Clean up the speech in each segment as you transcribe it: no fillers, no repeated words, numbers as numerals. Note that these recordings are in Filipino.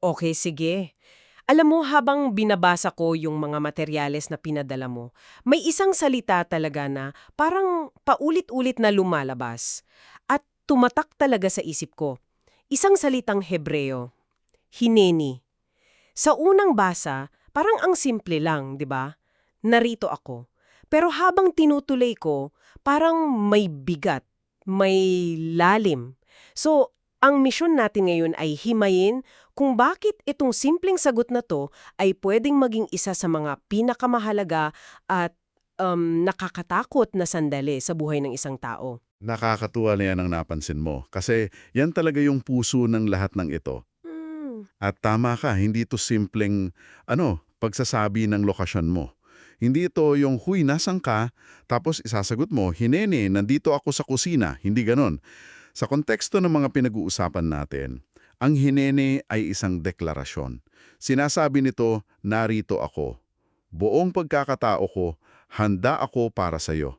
Okay, sige. Alam mo, habang binabasa ko yung mga materyales na pinadala mo, may isang salita talaga na parang paulit-ulit na lumalabas at tumatak talaga sa isip ko. Isang salitang Hebreo, hineni. Sa unang basa, parang ang simple lang, di ba? Narito ako. Pero habang tinutuloy ko, parang may bigat, may lalim. So, ang misyon natin ngayon ay himayin kung bakit itong simpleng sagot na to ay pwedeng maging isa sa mga pinakamahalaga at nakakatakot na sandali sa buhay ng isang tao. Nakakatuwa na yan ang napansin mo. Kasi yan talaga yung puso ng lahat ng ito. Hmm. At tama ka, hindi ito simpleng, pagsasabi ng lokasyon mo. Hindi ito yung, huy, nasan ka? Tapos isasagot mo, hinene, nandito ako sa kusina. Hindi ganon. Sa konteksto ng mga pinag-uusapan natin, ang hinene ay isang deklarasyon. Sinasabi nito, narito ako. Buong pagkakatao ko, handa ako para sa iyo.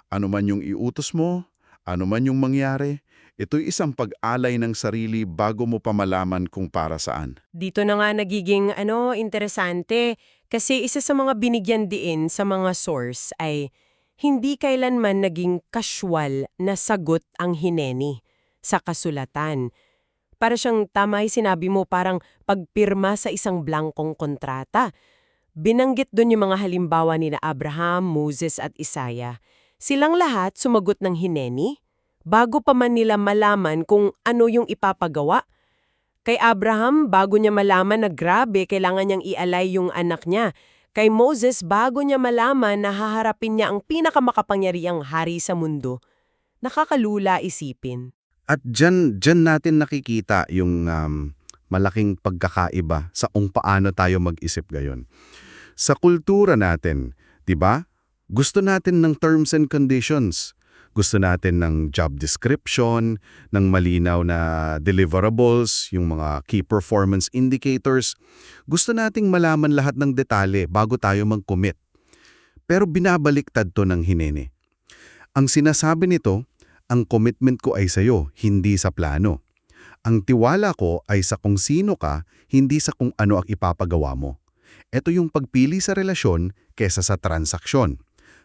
Ano man yung iutos mo, ano man yung mangyari, ito'y isang pag-alay ng sarili bago mo pa malaman kung para saan. Dito na nga nagiging interesante kasi isa sa mga binigyan diin sa mga source ay hindi kailanman naging casual na sagot ang hineni sa kasulatan. Para siyang tama yung sinabi mo, parang pagpirma sa isang blankong kontrata. Binanggit doon yung mga halimbawa ni na Abraham, Moses at Isaiah. Silang lahat sumagot ng hineni bago pa man nila malaman kung ano yung ipapagawa. Kay Abraham, bago niya malaman na grabe, kailangan niyang ialay yung anak niya. Kay Moses, bago niya malaman na haharapin niya ang pinakamakapangyarihang hari sa mundo. Nakakalula isipin. At dyan natin nakikita yung malaking pagkakaiba sa kung paano tayo mag-isip gayon. Sa kultura natin, 'di ba? Gusto natin ng terms and conditions. Gusto natin ng job description, ng malinaw na deliverables, yung mga key performance indicators. Gusto nating malaman lahat ng detalye bago tayo mag-commit. Pero binabaliktad to ng hinene. Ang sinasabi nito, ang commitment ko ay sa'yo, hindi sa plano. Ang tiwala ko ay sa kung sino ka, hindi sa kung ano ang ipapagawa mo. Ito yung pagpili sa relasyon kesa sa transaksyon.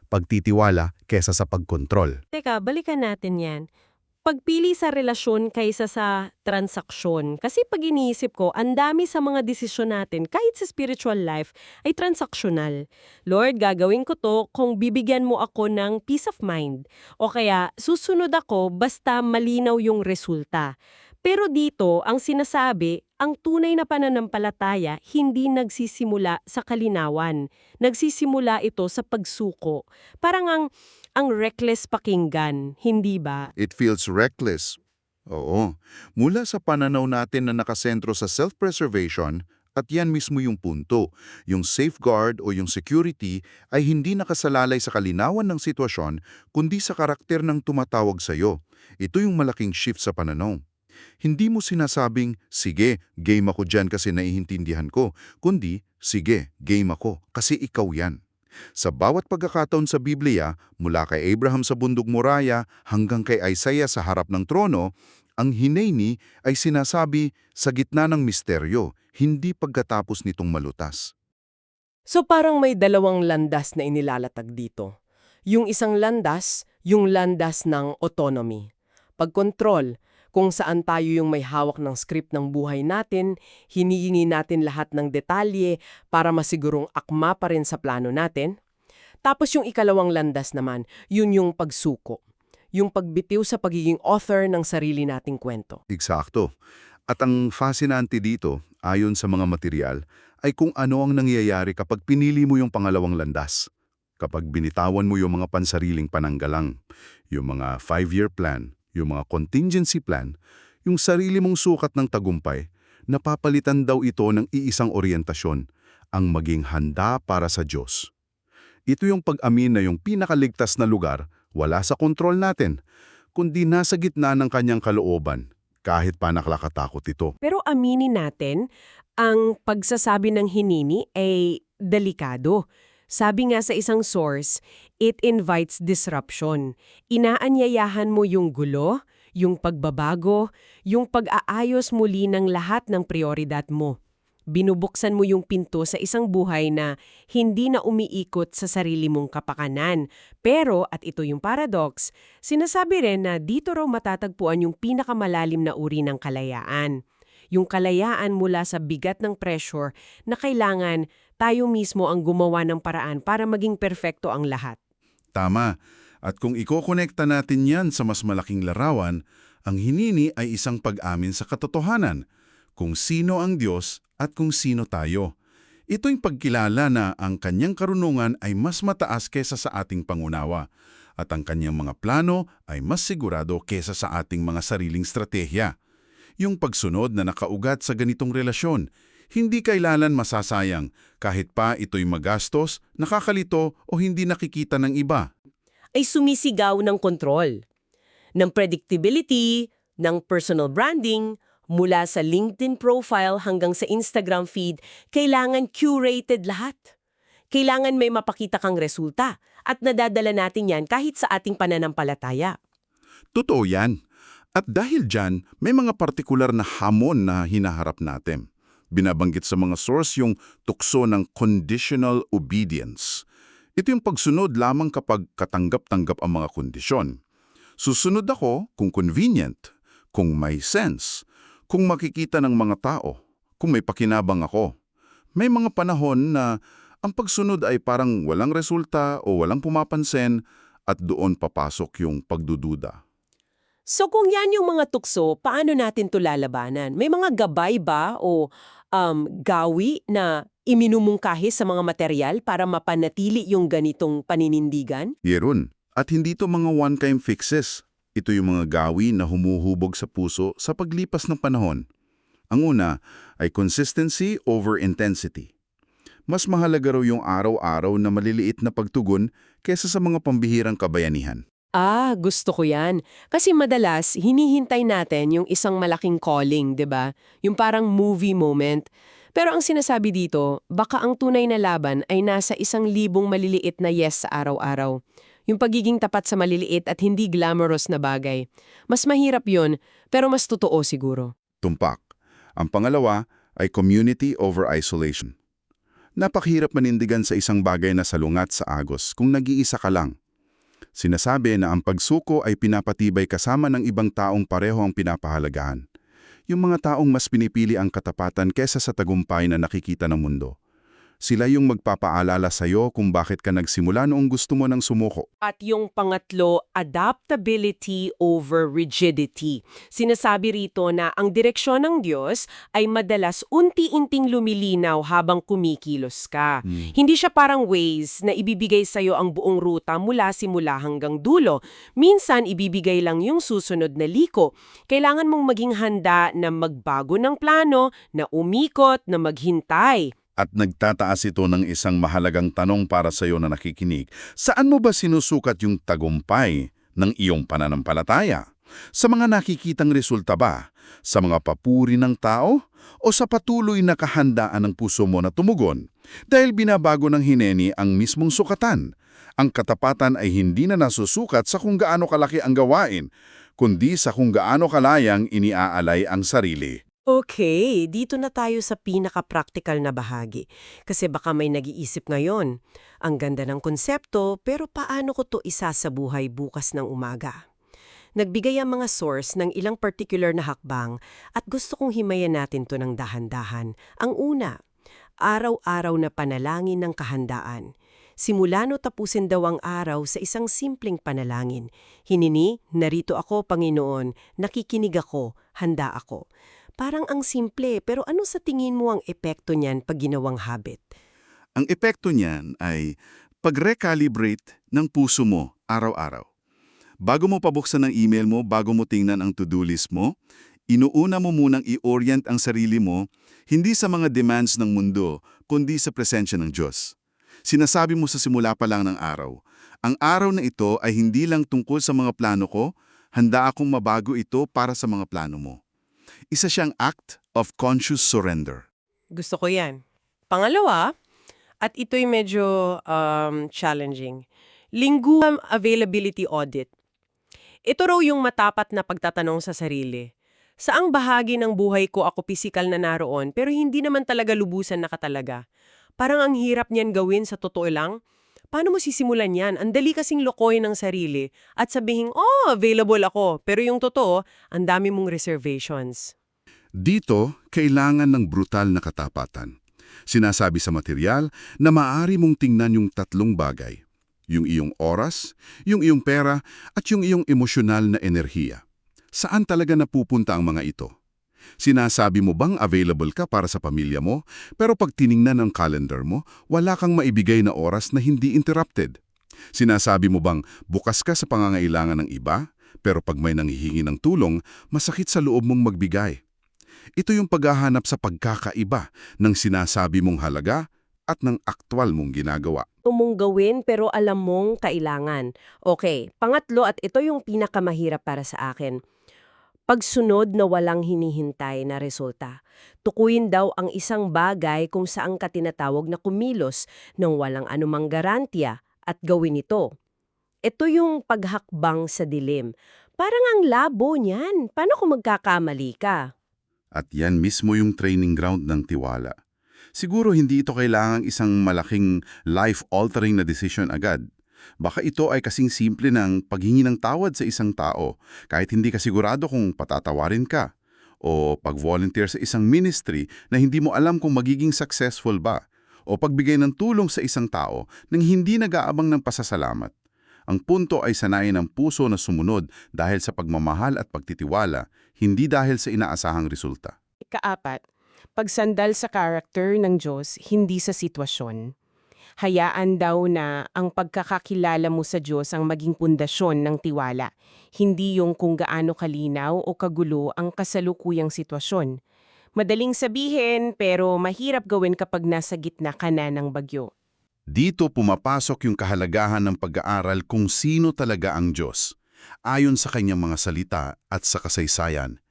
Pagtitiwala kesa sa pagkontrol. Teka, balikan natin yan. Pagpili sa relasyon kaysa sa transaksyon. Kasi pag iniisip ko, ang dami sa mga desisyon natin, kahit sa spiritual life, ay transaksyonal. Lord, gagawin ko to kung bibigyan mo ako ng peace of mind. O kaya, susunod ako basta malinaw yung resulta. Pero dito, ang sinasabi, ang tunay na pananampalataya hindi nagsisimula sa kalinawan. Nagsisimula ito sa pagsuko. Parang ang reckless pakinggan, hindi ba? It feels reckless. Oo. Mula sa pananaw natin na nakasentro sa self-preservation, at yan mismo yung punto. Yung safeguard o yung security ay hindi nakasalalay sa kalinawan ng sitwasyon, kundi sa karakter ng tumatawag sa'yo. Ito yung malaking shift sa pananaw. Hindi mo sinasabing, sige, game ako dyan kasi naiintindihan ko, kundi, sige, game ako kasi ikaw yan. Sa bawat pagkakataon sa Biblia, mula kay Abraham sa bundok Moriah hanggang kay Isaiah sa harap ng trono, ang hineni ay sinasabi sa gitna ng misteryo, hindi pagkatapos nitong malutas. So parang may dalawang landas na inilalatag dito. Yung isang landas, yung landas ng autonomy. Pagkontrol, kung saan tayo yung may hawak ng script ng buhay natin, hinihingi natin lahat ng detalye para masigurong akma pa rin sa plano natin. Tapos yung ikalawang landas naman, yun yung pagsuko. Yung pagbitiw sa pagiging author ng sarili nating kwento. Eksakto. At ang fascinante dito, ayon sa mga material, ay kung ano ang nangyayari kapag pinili mo yung pangalawang landas. Kapag binitawan mo yung mga pansariling pananggalang, yung mga 5-year plan, yung mga contingency plan, yung sarili mong sukat ng tagumpay, napapalitan daw ito ng iisang oryentasyon, ang maging handa para sa Diyos. Ito yung pag-amin na yung pinakaligtas na lugar, wala sa kontrol natin, kundi nasa gitna ng kanyang kalooban, kahit pa nakakatakot ito. Pero aminin natin, ang pagsasabi ng hinini ay delikado. Sabi nga sa isang source, it invites disruption. Inaanyayahan mo yung gulo, yung pagbabago, yung pag-aayos muli ng lahat ng prioridad mo. Binubuksan mo yung pinto sa isang buhay na hindi na umiikot sa sarili mong kapakanan. Pero, at ito yung paradox, sinasabi rin na dito raw matatagpuan yung pinakamalalim na uri ng kalayaan. Yung kalayaan mula sa bigat ng pressure na kailangan tayo mismo ang gumawa ng paraan para maging perpekto ang lahat. Tama. At kung ikokonekta natin yan sa mas malaking larawan, ang hinini ay isang pag-amin sa katotohanan, kung sino ang Diyos at kung sino tayo. Ito'y pagkilala na ang kanyang karunungan ay mas mataas kesa sa ating pangunawa, at ang kanyang mga plano ay mas sigurado kesa sa ating mga sariling stratehiya. Yung pagsunod na nakaugat sa ganitong relasyon, hindi kailanman masasayang kahit pa ito'y magastos, nakakalito o hindi nakikita ng iba. Ay sumisigaw ng kontrol, ng predictability, ng personal branding, mula sa LinkedIn profile hanggang sa Instagram feed, kailangan curated lahat. Kailangan may mapakita kang resulta at nadadala natin yan kahit sa ating pananampalataya. Totoo yan. At dahil dyan, may mga partikular na hamon na hinaharap natin. Binabanggit sa mga source yung tukso ng conditional obedience. Ito yung pagsunod lamang kapag katanggap-tanggap ang mga kondisyon. Susunod ako kung convenient, kung may sense, kung makikita ng mga tao, kung may pakinabang ako. May mga panahon na ang pagsunod ay parang walang resulta o walang pumapansin at doon papasok yung pagdududa. So kung yan yung mga tukso, paano natin to lalabanan? May mga gabay ba o gawi na iminumungkahi sa mga material para mapanatili yung ganitong paninindigan? Yeron, at hindi to mga one-time fixes. Ito yung mga gawi na humuhubog sa puso sa paglipas ng panahon. Ang una ay consistency over intensity. Mas mahalaga raw yung araw-araw na maliliit na pagtugon kesa sa mga pambihirang kabayanihan. Gusto ko yan. Kasi madalas, hinihintay natin yung isang malaking calling, 'di ba? Yung parang movie moment. Pero ang sinasabi dito, baka ang tunay na laban ay nasa 1,000 maliliit na yes sa araw-araw. Yung pagiging tapat sa maliliit at hindi glamorous na bagay. Mas mahirap yun, pero mas totoo siguro. Tumpak. Ang pangalawa ay community over isolation. Napakahirap manindigan sa isang bagay na salungat sa agos kung nag-iisa ka lang. Sinasabi na ang pagsuko ay pinapatibay kasama ng ibang taong pareho ang pinapahalagahan. Yung mga taong mas pinipili ang katapatan kesa sa tagumpay na nakikita ng mundo. Sila yung magpapaalala sa'yo kung bakit ka nagsimula noong gusto mo ng sumuko. At yung pangatlo, adaptability over rigidity. Sinasabi rito na ang direksyon ng Diyos ay madalas unti-unting lumilinaw habang kumikilos ka. Hindi siya parang Waze na ibibigay sa'yo ang buong ruta mula simula hanggang dulo. Minsan, ibibigay lang yung susunod na liko. Kailangan mong maging handa na magbago ng plano, na umikot, na maghintay. At nagtataas ito ng isang mahalagang tanong para sa iyo na nakikinig. Saan mo ba sinusukat yung tagumpay ng iyong pananampalataya? Sa mga nakikitang resulta ba? Sa mga papuri ng tao? O sa patuloy na kahandaan ng puso mo na tumugon? Dahil binabago ng hineni ang mismong sukatan. Ang katapatan ay hindi na nasusukat sa kung gaano kalaki ang gawain, kundi sa kung gaano kalayang iniaalay ang sarili. Okay, dito na tayo sa pinaka-practical na bahagi. Kasi baka may nag-iisip ngayon. Ang ganda ng konsepto, pero paano ko to isa sa buhay bukas ng umaga? Nagbigay ang mga source ng ilang particular na hakbang at gusto kong himayan natin to ng dahan-dahan. Ang una, araw-araw na panalangin ng kahandaan. Simula no tapusin daw ang araw sa isang simpleng panalangin. Hinini, narito ako, Panginoon, nakikinig ako, handa ako. Parang ang simple, pero ano sa tingin mo ang epekto niyan pag ginawang habit? Ang epekto niyan ay pag-recalibrate ng puso mo araw-araw. Bago mo pabuksan ng email mo, bago mo tingnan ang to-do list mo, inuuna mo munang i-orient ang sarili mo hindi sa mga demands ng mundo, kundi sa presensya ng Diyos. Sinasabi mo sa simula pa lang ng araw, ang araw na ito ay hindi lang tungkol sa mga plano ko, handa akong mabago ito para sa mga plano mo. Isa siyang act of conscious surrender. Gusto ko yan. Pangalawa, at ito'y medyo challenging, lingguang availability audit. Ito raw yung matapat na pagtatanong sa sarili. Saang bahagi ng buhay ko ako pisikal na naroon pero hindi naman talaga lubusan nakatalaga? Parang ang hirap niyan gawin sa totoo lang. Paano mo sisimulan yan? Ang dali kasing lokohin ng sarili at sabihin, oh, available ako. Pero yung totoo, ang dami mong reservations. Dito, kailangan ng brutal na katapatan. Sinasabi sa material na maaari mong tingnan yung tatlong bagay. Yung iyong oras, yung iyong pera, at yung iyong emosyonal na enerhiya. Saan talaga napupunta ang mga ito? Sinasabi mo bang available ka para sa pamilya mo, pero pag tiningnan ang calendar mo, wala kang maibigay na oras na hindi interrupted? Sinasabi mo bang bukas ka sa pangangailangan ng iba, pero pag may nanghihingi ng tulong, masakit sa loob mong magbigay? Ito yung paghahanap sa pagkakaiba ng sinasabi mong halaga at ng aktwal mong ginagawa. Mong gawin pero alam mong kailangan. Okay, pangatlo at ito yung pinakamahirap para sa akin. Pagsunod na walang hinihintay na resulta. Tukuyin daw ang isang bagay kung saan ka tinatawag na kumilos nang walang anumang garantiya at gawin ito. Ito yung paghakbang sa dilim. Parang ang labo niyan. Paano kung magkakamali ka? At yan mismo yung training ground ng tiwala. Siguro hindi ito kailangang isang malaking life-altering na decision agad. Baka ito ay kasing simple ng paghingi ng tawad sa isang tao kahit hindi ka sigurado kung patatawarin ka. O pag-volunteer sa isang ministry na hindi mo alam kung magiging successful ba. O pagbigay ng tulong sa isang tao nang hindi nag-aabang ng pasasalamat. Ang punto ay sanayin ang puso na sumunod dahil sa pagmamahal at pagtitiwala, hindi dahil sa inaasahang resulta. Ikaapat, pagsandal sa character ng Diyos, hindi sa sitwasyon. Hayaan daw na ang pagkakakilala mo sa Diyos ang maging pundasyon ng tiwala, hindi yung kung gaano kalinaw o kagulo ang kasalukuyang sitwasyon. Madaling sabihin pero mahirap gawin kapag nasa gitna ka na ng bagyo. Dito pumapasok yung kahalagahan ng pag-aaral kung sino talaga ang Diyos, ayon sa kanyang mga salita at sa kasaysayan.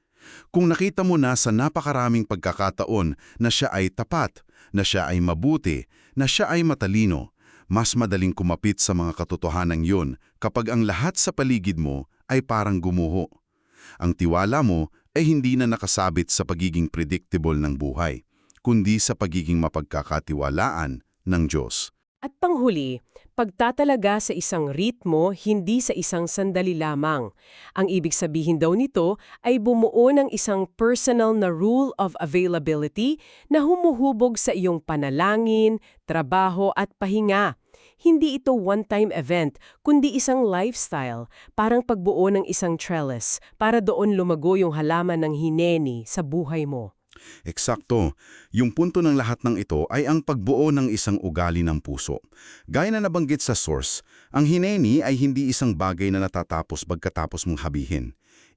Kung nakita mo na sa napakaraming pagkakataon na siya ay tapat, na siya ay mabuti, na siya ay matalino, mas madaling kumapit sa mga katotohanan yun kapag ang lahat sa paligid mo ay parang gumuho. Ang tiwala mo ay hindi na nakasabit sa pagiging predictable ng buhay, kundi sa pagiging mapagkakatiwalaan ng Diyos. At panghuli, pagtatalaga sa isang ritmo, hindi sa isang sandali lamang. Ang ibig sabihin daw nito ay bumuo ng isang personal na rule of availability na humuhubog sa iyong panalangin, trabaho at pahinga. Hindi ito one-time event, kundi isang lifestyle, parang pagbuo ng isang trellis para doon lumago yung halaman ng hineni sa buhay mo. Eksakto. Yung punto ng lahat ng ito ay ang pagbuo ng isang ugali ng puso. Gaya na nabanggit sa source, ang hineni ay hindi isang bagay na natatapos pagkatapos mong habihin.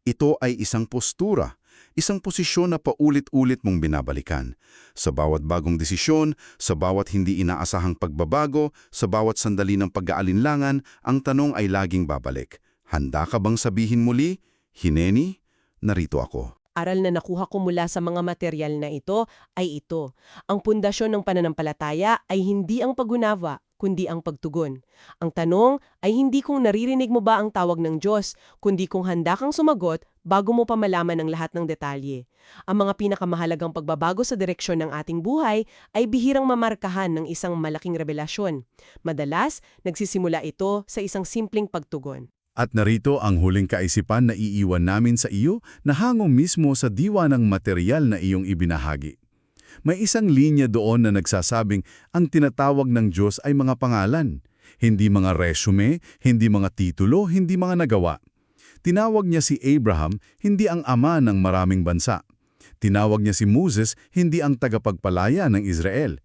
Ito ay isang postura, isang posisyon na paulit-ulit mong binabalikan. Sa bawat bagong desisyon, sa bawat hindi inaasahang pagbabago, sa bawat sandali ng pag-aalinlangan, ang tanong ay laging babalik. Handa ka bang sabihin muli, hineni, narito ako. Aral na nakuha ko mula sa mga material na ito ay ito. Ang pundasyon ng pananampalataya ay hindi ang pag-unawa, kundi ang pagtugon. Ang tanong ay hindi kung naririnig mo ba ang tawag ng Diyos, kundi kung handa kang sumagot bago mo pa malaman ang lahat ng detalye. Ang mga pinakamahalagang pagbabago sa direksyon ng ating buhay ay bihirang mamarkahan ng isang malaking revelasyon. Madalas, nagsisimula ito sa isang simpleng pagtugon. At narito ang huling kaisipan na iiwan namin sa iyo na hangong mismo sa diwa ng material na iyong ibinahagi. May isang linya doon na nagsasabing ang tinatawag ng Diyos ay mga pangalan, hindi mga resume, hindi mga titulo, hindi mga nagawa. Tinawag niya si Abraham, hindi ang ama ng maraming bansa. Tinawag niya si Moses, hindi ang tagapagpalaya ng Israel.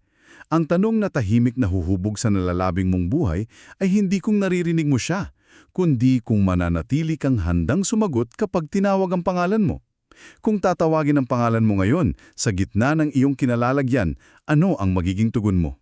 Ang tanong na tahimik na huhubog sa nalalabing mong buhay ay hindi kung naririnig mo siya, kundi kung mananatili kang handang sumagot kapag tinawag ang pangalan mo. Kung tatawagin ang pangalan mo ngayon, sa gitna ng iyong kinalalagyan, ano ang magiging tugon mo?